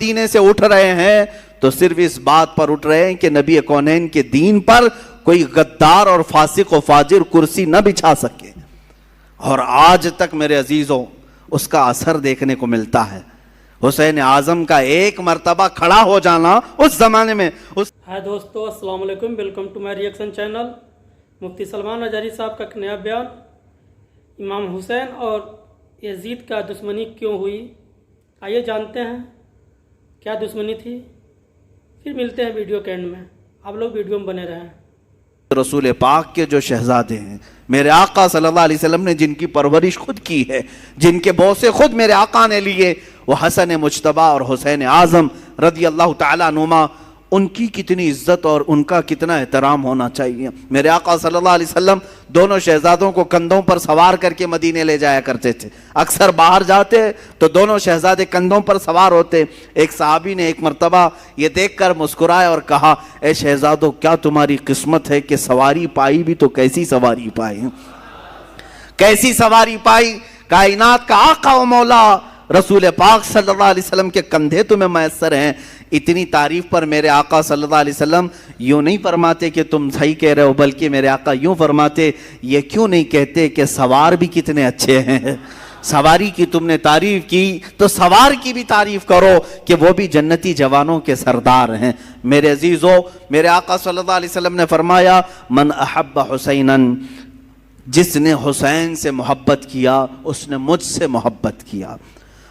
مدینے سے اٹھ رہے ہیں تو صرف اس بات پر اٹھ رہے ہیں کہ نبی کونین کے دین پر کوئی غدار اور فاسق و فاجر کرسی نہ بچھا سکے، اور آج تک میرے عزیزوں اس کا اثر دیکھنے کو ملتا ہے۔ حسین اعظم کا ایک مرتبہ کھڑا ہو جانا اس زمانے میں ہائی دوستو، السلام علیکم، welcome to my reaction channel. Mufti Salman Azhari صاحب کا ایک نیا بیان، امام حسین اور یزید کا دشمنی کیوں ہوئی، آئیے جانتے ہیں کیا دشمنی تھی، پھر ملتے ہیں ویڈیو کے اینڈ میں۔ آپ لوگ ویڈیو میں بنے رہیں۔ رسول پاک کے جو شہزادے ہیں، میرے آقا صلی اللہ علیہ وسلم نے جن کی پرورش خود کی ہے، جن کے بوسے خود میرے آقا نے لیے، وہ حسن مجتبی اور حسین اعظم رضی اللہ تعالیٰ عنہما، ان کی کتنی عزت اور ان کا کتنا احترام ہونا چاہیے۔ میرے آقا صلی اللہ علیہ وسلم دونوں شہزادوں کو کندھوں پر سوار کر کے مدینے لے جایا کرتے تھے۔ اکثر باہر جاتے تو دونوں شہزادے کندھوں پر سوار ہوتے۔ ایک صحابی نے ایک مرتبہ یہ دیکھ کر مسکرائے اور کہا، اے شہزادوں، کیا تمہاری قسمت ہے کہ سواری پائی بھی تو کیسی سواری پائی، کیسی سواری پائی، کائنات کا آقا و مولا رسول پاک صلی اللہ علیہ وسلم کے کندھے تمہیں میسر ہیں۔ اتنی تعریف پر میرے آقا صلی اللہ علیہ وسلم یوں نہیں فرماتے کہ تم صحیح کہہ رہے ہو، بلکہ میرے آقا یوں فرماتے، یہ کیوں نہیں کہتے کہ سوار بھی کتنے اچھے ہیں، سواری کی تم نے تعریف کی تو سوار کی بھی تعریف کرو کہ وہ بھی جنتی جوانوں کے سردار ہیں۔ میرے عزیزو، میرے آقا صلی اللہ علیہ وسلم نے فرمایا، من احب حسینا، جس نے حسین سے محبت کیا اس نے مجھ سے محبت کیا۔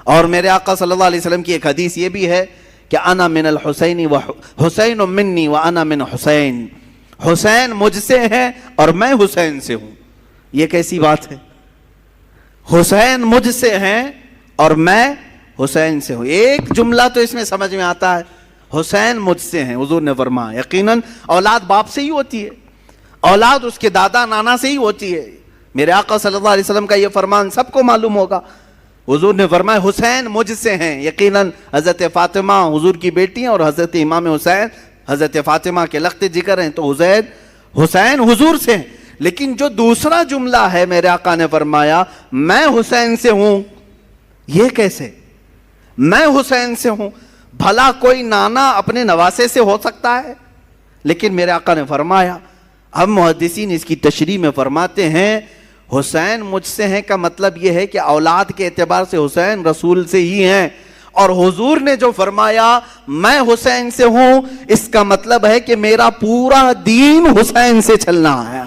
اور میرے آقا صلی اللہ علیہ وسلم کی ایک حدیث یہ بھی ہے کہ انا من الحسین و حسین منی و انا من حسین، حسین مجھ سے ہے اور میں حسین سے ہوں۔ یہ کیسی بات ہے؟ حسین مجھ سے ہیں اور میں حسین سے ہوں۔ ایک جملہ تو اس میں سمجھ میں آتا ہے، حسین مجھ سے ہیں، حضور نے فرمایا۔ یقیناً اولاد باپ سے ہی ہوتی ہے، اولاد اس کے دادا نانا سے ہی ہوتی ہے۔ میرے آقا صلی اللہ علیہ وسلم کا یہ فرمان سب کو معلوم ہوگا۔ حضور نے فرمایا حسین مجھ سے ہیں۔ یقیناً حضرت فاطمہ حضور کی بیٹی ہیں اور حضرت امام حسین حضرت فاطمہ کے لخت جگر ہیں، تو حسین حضور سے ہیں۔ لیکن جو دوسرا جملہ ہے، میرے آقا نے فرمایا میں حسین سے ہوں، یہ کیسے؟ میں حسین سے ہوں، بھلا کوئی نانا اپنے نواسے سے ہو سکتا ہے؟ لیکن میرے آقا نے فرمایا، ہم محدثین اس کی تشریح میں فرماتے ہیں، حسین مجھ سے ہیں کا مطلب یہ ہے کہ اولاد کے اعتبار سے حسین رسول سے ہی ہیں، اور حضور نے جو فرمایا میں حسین سے ہوں، اس کا مطلب ہے کہ میرا پورا دین حسین سے چلنا ہے۔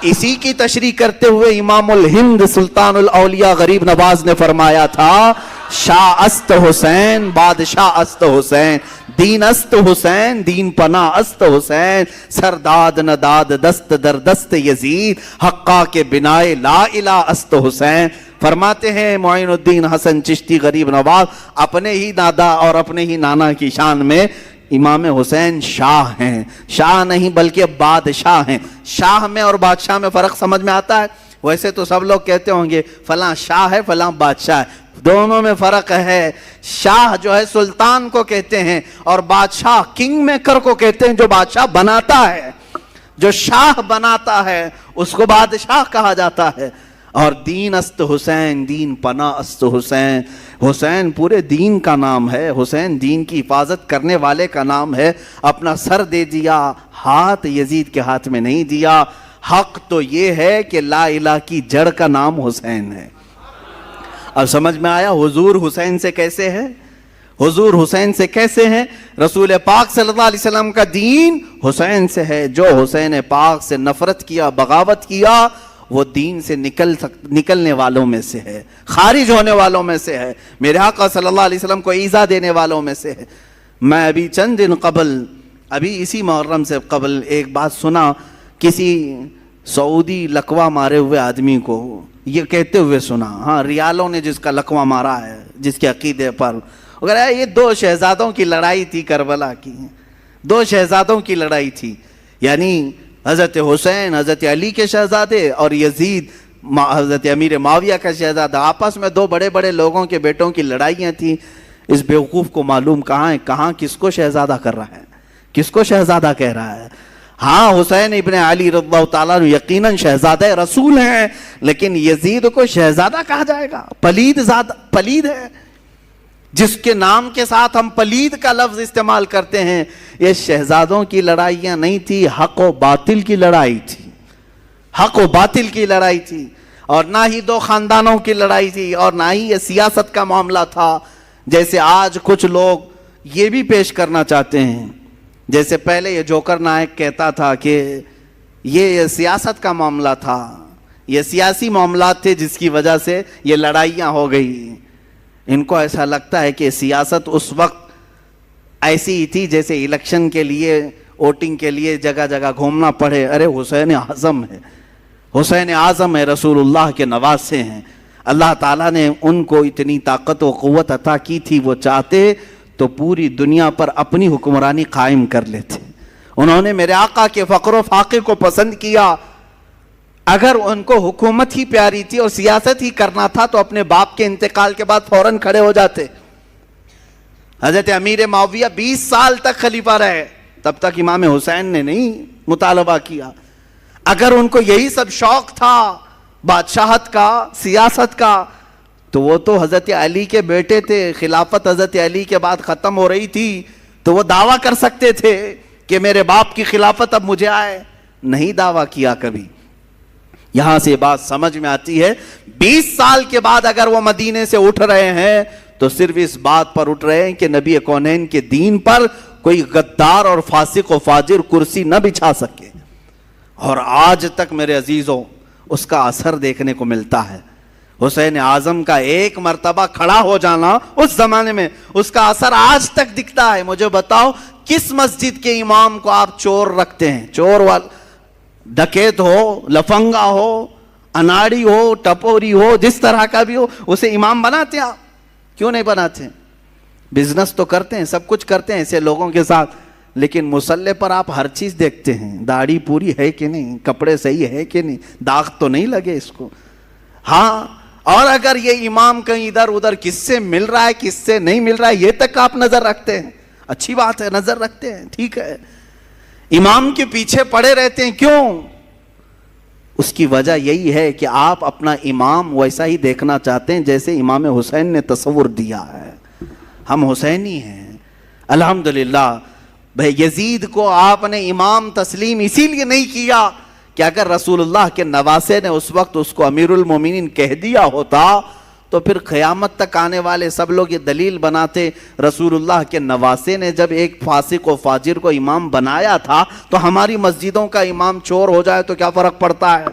اسی کی تشریح کرتے ہوئے امام الہند سلطان الاولیاء غریب نواز نے فرمایا تھا، شاہ است حسین بادشاہ است حسین، دین است حسین دین پناہ است حسین، سرداد نداد دست در دست یزید، حقا کے بنائے لا الہ است حسین۔ فرماتے ہیں معین الدین حسن چشتی غریب نواز اپنے ہی دادا اور اپنے ہی نانا کی شان میں امام حسین شاہ ہیں، شاہ نہیں بلکہ بادشاہ ہیں۔ شاہ میں اور بادشاہ میں فرق سمجھ میں آتا ہے؟ ویسے تو سب لوگ کہتے ہوں گے فلاں شاہ ہے فلاں بادشاہ ہے، دونوں میں فرق ہے۔ شاہ جو ہے سلطان کو کہتے ہیں، اور بادشاہ کنگ میکر کو کہتے ہیں، جو بادشاہ بناتا ہے، جو شاہ بناتا ہے اس کو بادشاہ کہا جاتا ہے۔ اور دین است حسین دین پناہ است حسین، حسین پورے دین کا نام ہے، حسین دین کی حفاظت کرنے والے کا نام ہے۔ اپنا سر دے دیا، ہاتھ یزید کے ہاتھ میں نہیں دیا۔ حق تو یہ ہے کہ لا الہ کی جڑ کا نام حسین ہے۔ اب سمجھ میں آیا حضور حسین سے کیسے ہے؟ حضور حسین سے کیسے ہیں؟ رسول پاک صلی اللہ علیہ وسلم کا دین حسین سے ہے۔ جو حسین پاک سے نفرت کیا، بغاوت کیا، وہ دین سے نکلنے والوں میں سے ہے، خارج ہونے والوں میں سے ہے، میرے آقا صلی اللہ علیہ وسلم کو ایذا دینے والوں میں سے ہے۔ میں ابھی چند دن قبل، ابھی اسی محرم سے قبل ایک بات سنا، کسی سعودی لقوہ مارے ہوئے آدمی کو یہ کہتے ہوئے سنا، ہاں ریالوں نے جس کا لقوہ مارا ہے جس کے عقیدے پر، اگر یہ دو شہزادوں کی لڑائی تھی کربلا کی، دو شہزادوں کی لڑائی تھی، یعنی حضرت حسین حضرت علی کے شہزادے اور یزید حضرت امیر معاویہ کا شہزادہ، آپس میں دو بڑے بڑے لوگوں کے بیٹوں کی لڑائیاں تھیں۔ اس بیوقوف کو معلوم کہاں ہے، کہاں کس کو شہزادہ کر رہا ہے، کس کو شہزادہ کہہ رہا ہے۔ ہاں حسین ابن علی رضی اللہ تعالیٰ یقیناً شہزادہ رسول ہیں، لیکن یزید کو شہزادہ کہا جائے گا؟ پلید ہے۔ جس کے نام کے ساتھ ہم پلید کا لفظ استعمال کرتے ہیں، یہ شہزادوں کی لڑائیاں نہیں تھی، حق و باطل کی لڑائی تھی، حق و باطل کی لڑائی تھی، اور نہ ہی دو خاندانوں کی لڑائی تھی، اور نہ ہی یہ سیاست کا معاملہ تھا جیسے آج کچھ لوگ یہ بھی پیش کرنا چاہتے ہیں۔ جیسے پہلے یہ جوکر نائک کہتا تھا کہ یہ سیاست کا معاملہ تھا، یہ سیاسی معاملات تھے جس کی وجہ سے یہ لڑائیاں ہو گئی۔ ان کو ایسا لگتا ہے کہ سیاست اس وقت ایسی ہی تھی جیسے الیکشن کے لیے، ووٹنگ کے لیے جگہ جگہ گھومنا پڑے۔ ارے حسین اعظم ہے، حسین اعظم ہے، رسول اللہ کے نواسے ہیں، اللہ تعالیٰ نے ان کو اتنی طاقت و قوت عطا کی تھی، وہ چاہتے تو پوری دنیا پر اپنی حکمرانی قائم کر لیتے۔ انہوں نے میرے آقا کے فقر و فاقے کو پسند کیا۔ اگر ان کو حکومت ہی پیاری تھی اور سیاست ہی کرنا تھا تو اپنے باپ کے انتقال کے بعد فوراً کھڑے ہو جاتے۔ حضرت امیر معاویہ 20 سال تک خلیفہ رہے، تب تک امام حسین نے نہیں مطالبہ کیا۔ اگر ان کو یہی سب شوق تھا بادشاہت کا، سیاست کا، تو وہ تو حضرت علی کے بیٹے تھے، خلافت حضرت علی کے بعد ختم ہو رہی تھی تو وہ دعویٰ کر سکتے تھے کہ میرے باپ کی خلافت اب مجھے آئے۔ نہیں دعویٰ کیا کبھی۔ یہاں سے بات سمجھ میں آتی ہے 20 سال کے بعد اگر وہ مدینے سے اٹھ رہے ہیں تو صرف اس بات پر اٹھ رہے ہیں کہ نبی کونین کے دین پر کوئی غدار اور فاسق و فاجر کرسی نہ بچھا سکے۔ اور آج تک میرے عزیزوں اس کا اثر دیکھنے کو ملتا ہے۔ حسین اعظم کا ایک مرتبہ کھڑا ہو جانا اس زمانے میں، اس کا اثر آج تک دکھتا ہے۔ مجھے بتاؤ کس مسجد کے امام کو آپ چور رکھتے ہیں؟ چور والا، ڈکیت ہو، لفنگا ہو، اناڑی ہو، ٹپوری ہو، جس طرح کا بھی ہو، اسے امام بناتے ہیں آپ؟ کیوں نہیں بناتے؟ بزنس تو کرتے ہیں، سب کچھ کرتے ہیں ایسے لوگوں کے ساتھ، لیکن مصلے پر آپ ہر چیز دیکھتے ہیں، داڑھی پوری ہے کہ نہیں، کپڑے صحیح ہے کہ نہیں، داغ تو نہیں لگے اس کو۔ ہاں، اور اگر یہ امام کہیں ادھر ادھر کس سے مل رہا ہے کس سے نہیں مل رہا ہے یہ تک آپ نظر رکھتے ہیں، اچھی بات ہے، نظر رکھتے ہیں، ٹھیک ہے۔ امام کے پیچھے پڑے رہتے ہیں، کیوں؟ اس کی وجہ یہی ہے کہ آپ اپنا امام ویسا ہی دیکھنا چاہتے ہیں جیسے امام حسین نے تصور دیا ہے۔ ہم حسینی ہیں الحمدللہ۔ بھائی یزید کو آپ نے امام تسلیم اسی لیے نہیں کیا کہ اگر رسول اللہ کے نواسے نے اس وقت اس کو امیر المومنین کہہ دیا ہوتا تو پھر قیامت تک آنے والے سب لوگ یہ دلیل بناتے، رسول اللہ کے نواسے نے جب ایک فاسق و فاجر کو امام بنایا تھا تو ہماری مسجدوں کا امام چور ہو جائے تو کیا فرق پڑتا ہے؟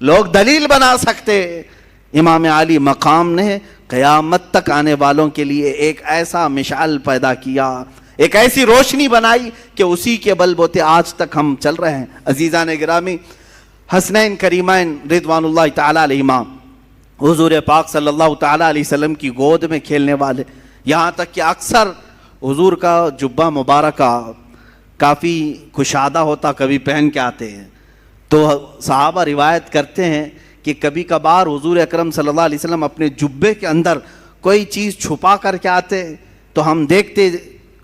لوگ دلیل بنا سکتے۔ امام علی مقام نے قیامت تک آنے والوں کے لیے ایک ایسا مشعل پیدا کیا، ایک ایسی روشنی بنائی کہ اسی کے بل بوتے آج تک ہم چل رہے ہیں۔ عزیزان گرامی، حسنین کریمین رضوان اللہ تعالی علیہما، حضور پاک صلی اللہ تعالی علیہ وسلم کی گود میں کھیلنے والے، یہاں تک کہ اکثر حضور کا جبہ مبارکہ کافی کشادہ ہوتا، کبھی پہن کے آتے ہیں، تو صحابہ روایت کرتے ہیں کہ کبھی کبھار حضور اکرم صلی اللہ علیہ وسلم اپنے جبے کے اندر کوئی چیز چھپا کر کے آتے تو ہم دیکھتے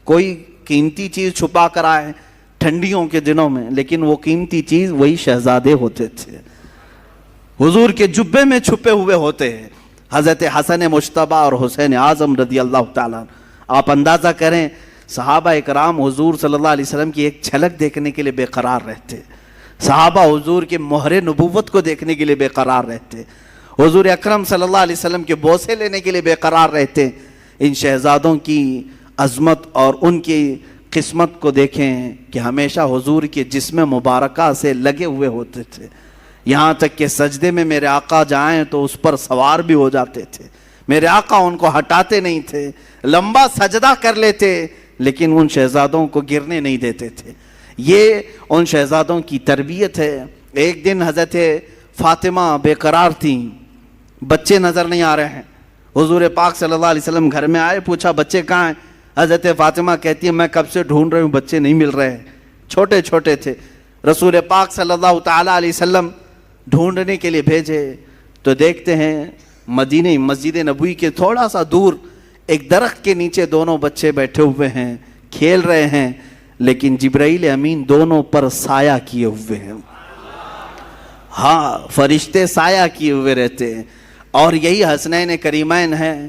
کوئی قیمتی چیز چھپا کر آئے ٹھنڈیوں کے دنوں میں، لیکن وہ قیمتی چیز وہی شہزادے ہوتے تھے، حضور کے جبے میں چھپے ہوئے ہوتے ہیں، حضرت حسن مجتبی اور حسین اعظم رضی اللہ تعالیٰ۔ آپ اندازہ کریں صحابہ اکرام حضور صلی اللہ علیہ وسلم کی ایک جھلک دیکھنے کے لیے بے قرار رہتے، صحابہ حضور کے مہر نبوت کو دیکھنے کے لیے بے قرار رہتے، حضور اکرم صلی اللہ علیہ وسلم کے بوسے لینے کے لیے بے قرار رہتے۔ ان شہزادوں کی عظمت اور ان کی قسمت کو دیکھیں کہ ہمیشہ حضور کے جسم مبارکہ سے لگے ہوئے ہوتے تھے، یہاں تک کہ سجدے میں میرے آقا جائیں تو اس پر سوار بھی ہو جاتے تھے، میرے آقا ان کو ہٹاتے نہیں تھے، لمبا سجدہ کر لیتے لیکن ان شہزادوں کو گرنے نہیں دیتے تھے۔ یہ ان شہزادوں کی تربیت ہے۔ ایک دن حضرت فاطمہ بے قرار تھیں، بچے نظر نہیں آ رہے ہیں، حضور پاک صلی اللہ علیہ وسلم گھر میں آئے، پوچھا بچے کہاں ہیں؟ حضرت فاطمہ کہتی ہے میں کب سے ڈھونڈ رہی ہوں، بچے نہیں مل رہے ہیں، چھوٹے چھوٹے تھے۔ رسول پاک صلی اللہ تعالیٰ علیہ وسلم ڈھونڈنے کے لیے بھیجے تو دیکھتے ہیں مدینے مسجد نبوی کے تھوڑا سا دور ایک درخت کے نیچے دونوں بچے بیٹھے ہوئے ہیں، کھیل رہے ہیں، لیکن جبرائیل امین دونوں پر سایہ کیے ہوئے ہیں۔ ہاں، فرشتے سایہ کیے ہوئے رہتے ہیں، اور یہی حسنین کریمین ہیں۔